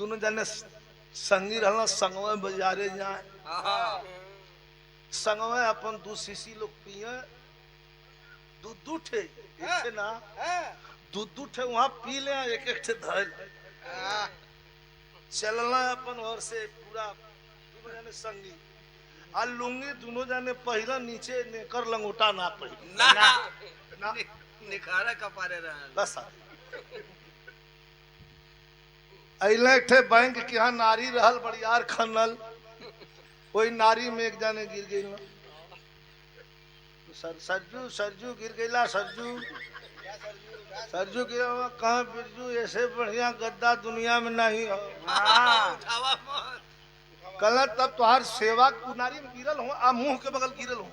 दोनों जाने संगी रहना संगवे बाजारे जाए संगवे अपन दू सीसी लोग पिए दू ठे एक ना दू ठे वहां पी ले एक एक ठे धर चलना अपन और से पूरा दोनों जाने संगी आ लुंगी दोनों जाने पहला नीचे नेकर लंगोटा ना पही ना निखारा कपारे रहा बस अइले एक ठे बैंक के यहाँ नारी रहल बड़ियार खनल कोई नारी में एक जाने गिर गई ना सरजू सरजू गिर गईला सरजू सरजू गिरा कहाँ बिरजू ऐसे बढ़िया गद्दा दुनिया में नहीं हो कल तब तुहार सेवा नारी में गिरल हो आ मुंह के बगल गिरल हो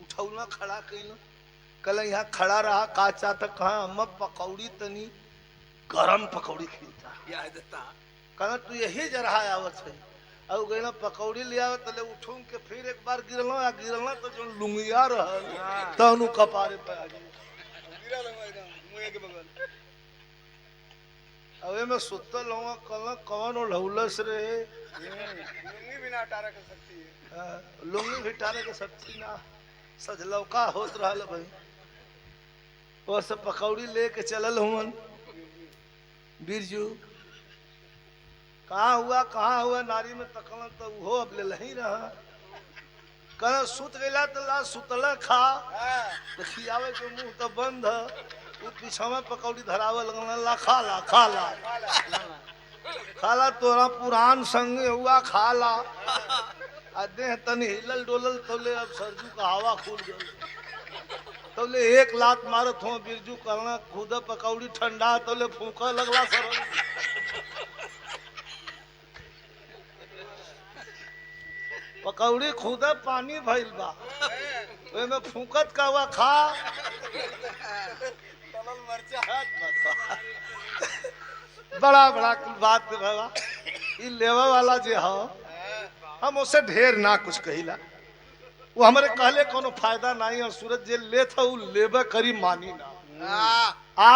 उठौला खड़ा कैल कल यहाँ खड़ा रहा काचा तक कहा हम पकौड़ी तनी गरम पकौड़ी खींचा कल तू यही जरा आवत है अब गई ना पकौड़ी लिया तले उठूं के फिर एक बार गिरल या गिरल तो जो लुंगिया रहल तनु कपारे पे आ गई अबे मैं सुतल हूँ कल कौन ओढ़ौलस रे लुंगी बिना टारा कर सकती है लुंगी भी टारे के सकती ना सजलौका होत रहल भाई वो सब पकौड़ी लेके चलल हुन बिरजू कहाँ हुआ नारी में तकल तो वो अब ले ही रहा कल सुत गया तो ला सुतला खा तो खियावे के मुंह तो बंद है वो पीछा में पकौड़ी धरावे लगना ला खाला तोरा पुरान संगे हुआ खाला आ देह तनी हिलल डोलल तोले अब सरजू का हवा खुल गई तोले एक लात मारत हो बिरजू करना खुद पकौड़ी ठंडा तोले फूका लगला सर पकौड़ी खुद पानी भइल बा में फूकत का हुआ खा बड़ा बड़ा कुल बात बाबा ये लेवा वाला जे हो हम उससे ढेर ना कुछ कहिला वो हमारे कहले कोनो फायदा नहीं और सूरज जे ले था वो लेबे करी मानी ना